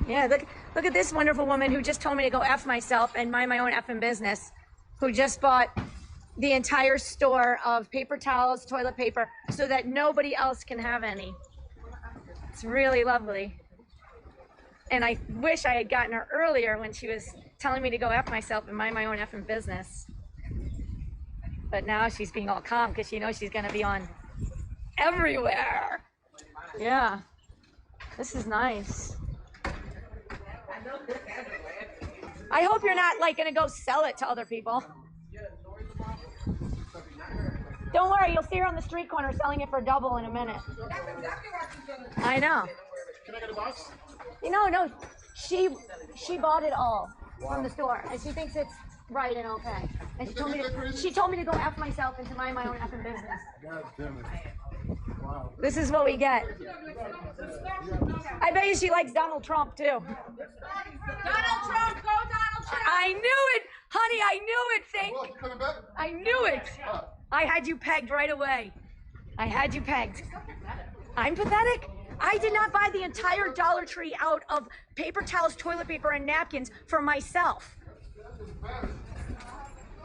Yeah, look at this wonderful woman who just told me to go F myself and mind my own effing business, who just bought the entire store of paper towels, toilet paper, so that nobody else can have any. It's really lovely. And I wish I had gotten her earlier when she was telling me to go F myself and mind my own effing business. But now she's being all calm because she knows she's going to be on everywhere. Yeah, this is nice. I hope you're not like going to go sell it to other people. Don't worry, you'll see her on the street corner selling it for double in a minute. I know. Can I get a box? No, she bought it all from the store, and she thinks it's right and okay. And she told me to go F myself and to mind my own effing business. God damn it. Wow. This is what we get. I bet you she likes Donald Trump too. Donald Trump, go Donald Trump! I knew it, honey. I knew it. Well, you coming back? I knew it. I had you pegged right away. I had you pegged. I'm pathetic? I did not buy the entire Dollar Tree out of paper towels, toilet paper, and napkins for myself.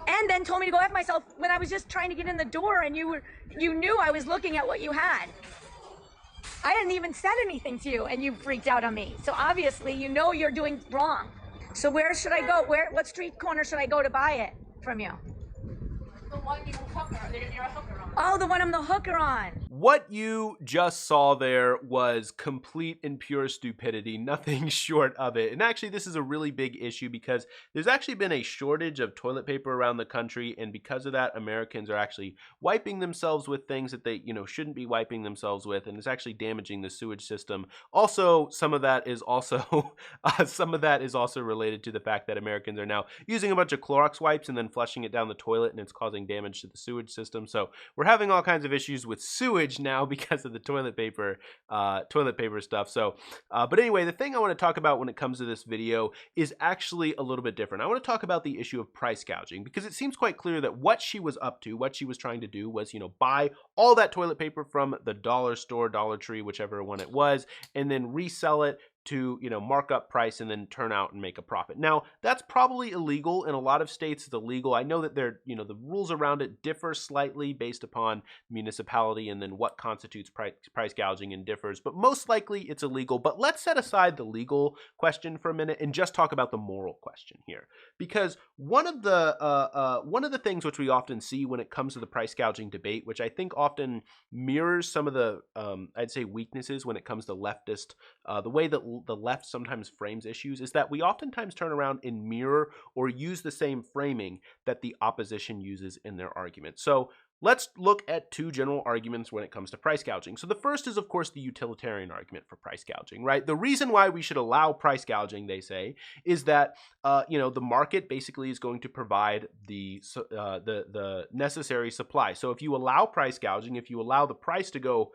And then told me to go F myself when I was just trying to get in the door and you knew I was looking at what you had. I hadn't even said anything to you and you freaked out on me. So obviously you know you're doing wrong. So where should I go? What street corner should I go to buy it from you? The one you're a hooker on. Oh, the one I'm the hooker on. What you just saw there was complete and pure stupidity, nothing short of it. And actually, this is a really big issue because there's actually been a shortage of toilet paper around the country, and because of that, Americans are actually wiping themselves with things that they, shouldn't be wiping themselves with, and it's actually damaging the sewage system. Also, some of that is also related to the fact that Americans are now using a bunch of Clorox wipes and then flushing it down the toilet, and it's causing damage to the sewage system. So we're having all kinds of issues with sewage now because of the toilet paper stuff. So, but anyway, the thing I want to talk about when it comes to this video is actually a little bit different. I want to talk about the issue of price gouging because it seems quite clear that what she was up to, what she was trying to do was, buy all that toilet paper from the dollar store, Dollar Tree, whichever one it was, and then resell it to mark up price and then turn out and make a profit. Now that's probably illegal in a lot of states. It's illegal. I know that the rules around it differ slightly based upon municipality and then what constitutes price gouging and differs, but most likely it's illegal. But let's set aside the legal question for a minute and just talk about the moral question here, because one of the things which we often see when it comes to the price gouging debate, which I think often mirrors some of the I'd say weaknesses when it comes to leftist the way that the left sometimes frames issues, is that we oftentimes turn around and mirror or use the same framing that the opposition uses in their argument. So let's look at two general arguments when it comes to price gouging. So the first is, of course, the utilitarian argument for price gouging, right? The reason why we should allow price gouging, they say, is that the market basically is going to provide the necessary supply. So if you allow price gouging, if you allow the price to go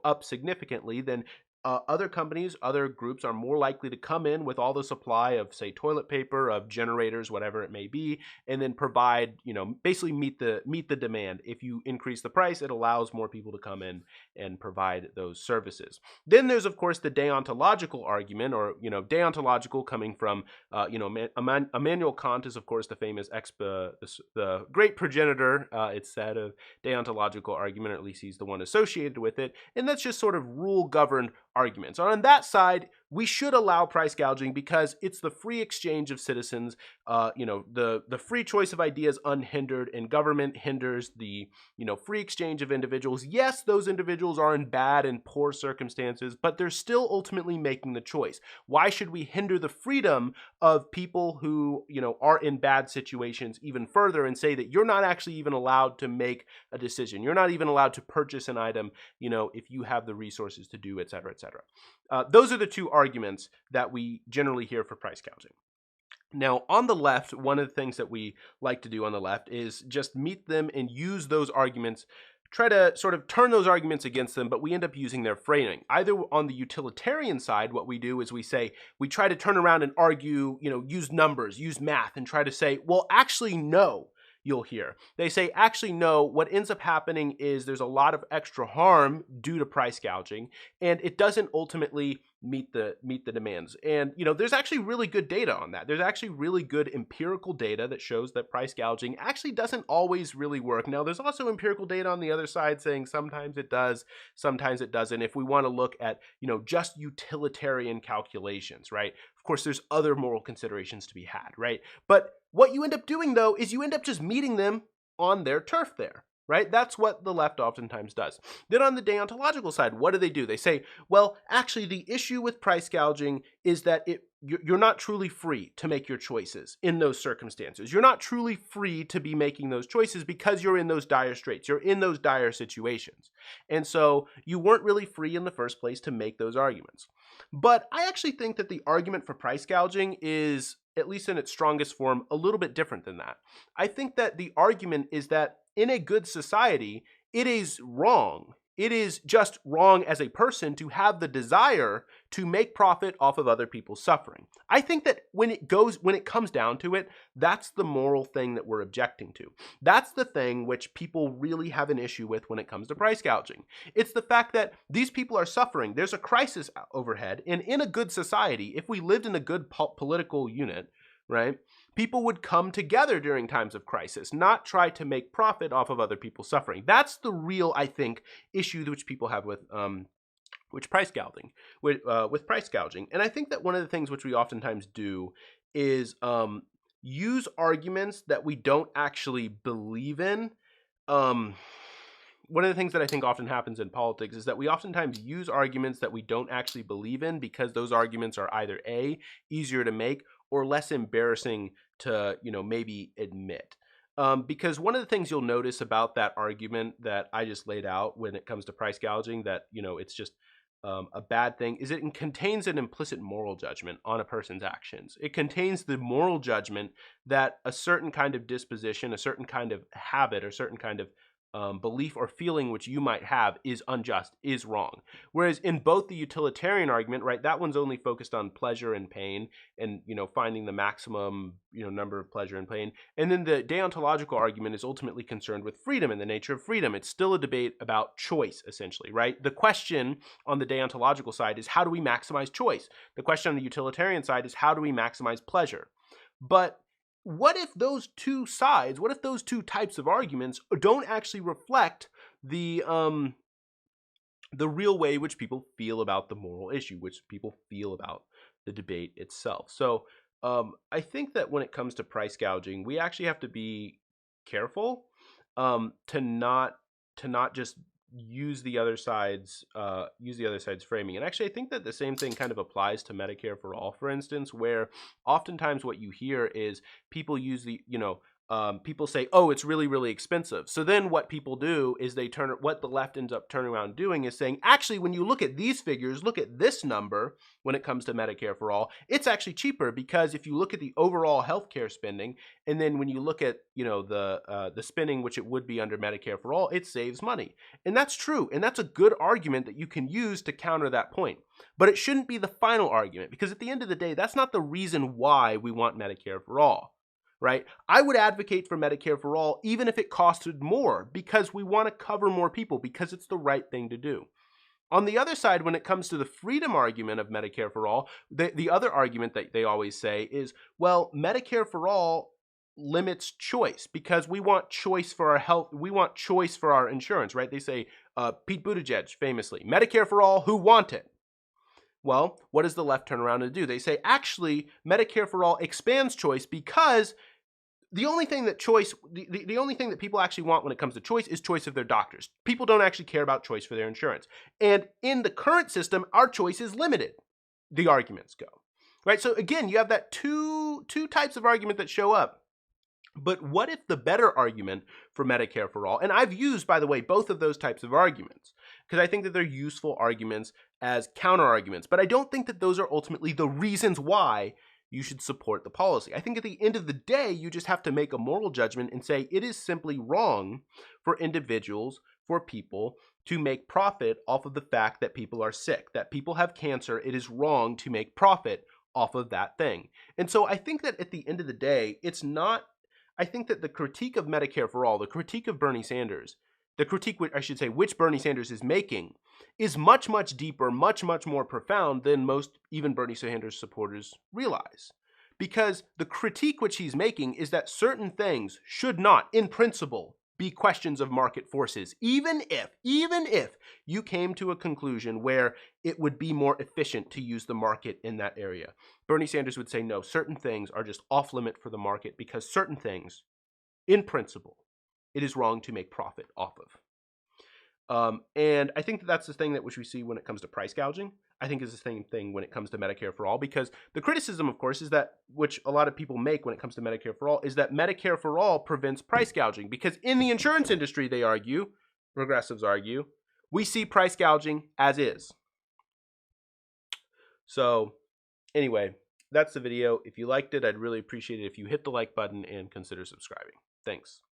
up significantly, then other companies, other groups are more likely to come in with all the supply of, say, toilet paper, of generators, whatever it may be, and then provide, basically meet the demand. If you increase the price, it allows more people to come in and provide those services. Then there's, of course, the deontological argument, or, deontological coming from, Immanuel Kant is, of course, the famous the great progenitor, it's said, of deontological argument, or at least he's the one associated with it, and that's just sort of rule-governed arguments. On that side, we should allow price gouging because it's the free exchange of citizens, the free choice of ideas unhindered, and government hinders the, free exchange of individuals. Yes, those individuals are in bad and poor circumstances, but they're still ultimately making the choice. Why should we hinder the freedom of people who, are in bad situations even further and say that you're not actually even allowed to make a decision? You're not even allowed to purchase an item, if you have the resources to do, et cetera, et cetera. Those are the two arguments that we generally hear for price gouging. Now, on the left, one of the things that we like to do on the left is just meet them and use those arguments, try to sort of turn those arguments against them, but we end up using their framing. Either on the utilitarian side, what we do is we try to turn around and argue, use numbers, use math, and try to say, well, actually, no. You'll hear. They say, actually, no, what ends up happening is there's a lot of extra harm due to price gouging, and it doesn't ultimately meet the demands. And there's actually really good data on that. There's actually really good empirical data that shows that price gouging actually doesn't always really work. Now, there's also empirical data on the other side saying sometimes it does, sometimes it doesn't. If we want to look at just utilitarian calculations, right? Of course, there's other moral considerations to be had, right? But what you end up doing, though, is you end up just meeting them on their turf there, right? That's what the left oftentimes does. Then on the deontological side, what do? They say, well, actually, the issue with price gouging is that you're not truly free to make your choices in those circumstances. You're not truly free to be making those choices because you're in those dire straits. You're in those dire situations. And so you weren't really free in the first place to make those arguments. But I actually think that the argument for price gouging is, at least in its strongest form, a little bit different than that. I think that the argument is that in a good society, it is wrong. It is just wrong as a person to have the desire to make profit off of other people's suffering. I think that when it comes down to it, that's the moral thing that we're objecting to. That's the thing which people really have an issue with when it comes to price gouging. It's the fact that these people are suffering. There's a crisis overhead, and in a good society, if we lived in a good political unit, right, people would come together during times of crisis, not try to make profit off of other people's suffering. That's the real, I think, issue which people have with price gouging. With price gouging, and I think that one of the things which we oftentimes do is use arguments that we don't actually believe in. One of the things that I think often happens in politics is that we oftentimes use arguments that we don't actually believe in because those arguments are either A, easier to make, or less embarrassing to, maybe admit. Because one of the things you'll notice about that argument that I just laid out when it comes to price gouging, that, it's just a bad thing, is it contains an implicit moral judgment on a person's actions. It contains the moral judgment that a certain kind of disposition, a certain kind of habit, or certain kind of belief or feeling which you might have is unjust, is wrong. Whereas in both the utilitarian argument, right, that one's only focused on pleasure and pain and, finding the maximum, number of pleasure and pain. And then the deontological argument is ultimately concerned with freedom and the nature of freedom. It's still a debate about choice, essentially, right? The question on the deontological side is how do we maximize choice? The question on the utilitarian side is how do we maximize pleasure? But what if those two types of arguments don't actually reflect the real way which people feel about the moral issue, which people feel about the debate itself? So I think that when it comes to price gouging, we actually have to be careful to not just use the other side's framing. And actually, I think that the same thing kind of applies to Medicare for All, for instance, where oftentimes what you hear is people use people say, oh, it's really, really expensive. So then what people do is what the left ends up turning around doing is saying, actually, when you look at these figures, look at this number when it comes to Medicare for All, it's actually cheaper because if you look at the overall healthcare spending, and then when you look at, the spending, which it would be under Medicare for All, it saves money. And that's true. And that's a good argument that you can use to counter that point. But it shouldn't be the final argument because at the end of the day, that's not the reason why we want Medicare for All. Right? I would advocate for Medicare for All even if it costed more because we want to cover more people because it's the right thing to do. On the other side, when it comes to the freedom argument of Medicare for All, the other argument that they always say is, well, Medicare for All limits choice because we want choice for our health. We want choice for our insurance, right? They say, Pete Buttigieg famously, Medicare for all who want it. Well, what does the left turn around and do? They say, actually, Medicare for All expands choice because the only thing that people actually want when it comes to choice is choice of their doctors. People don't actually care about choice for their insurance. And in the current system, our choice is limited, the arguments go. Right? So again, you have that two types of argument that show up. But what if the better argument for Medicare for All, and I've used, by the way, both of those types of arguments, because I think that they're useful arguments as counter arguments, but I don't think that those are ultimately the reasons why you should support the policy. I think at the end of the day, you just have to make a moral judgment and say it is simply wrong for individuals, for people to make profit off of the fact that people are sick, that people have cancer. It is wrong to make profit off of that thing. And so I think that at the end of the day, I think that the critique of Medicare for All, the critique of Bernie Sanders, the critique, I should say, which Bernie Sanders is making, is much, much deeper, much, much more profound than most even Bernie Sanders supporters realize. Because the critique which he's making is that certain things should not, in principle, be questions of market forces, even if you came to a conclusion where it would be more efficient to use the market in that area. Bernie Sanders would say, no, certain things are just off limit for the market because certain things, in principle, it is wrong to make profit off of. And I think that's the thing that which we see when it comes to price gouging. I think is the same thing when it comes to Medicare for All, because the criticism, of course, is that, which a lot of people make when it comes to Medicare for All, is that Medicare for All prevents price gouging. Because in the insurance industry, they argue, progressives argue, we see price gouging as is. So anyway, that's the video. If you liked it, I'd really appreciate it if you hit the like button and consider subscribing. Thanks.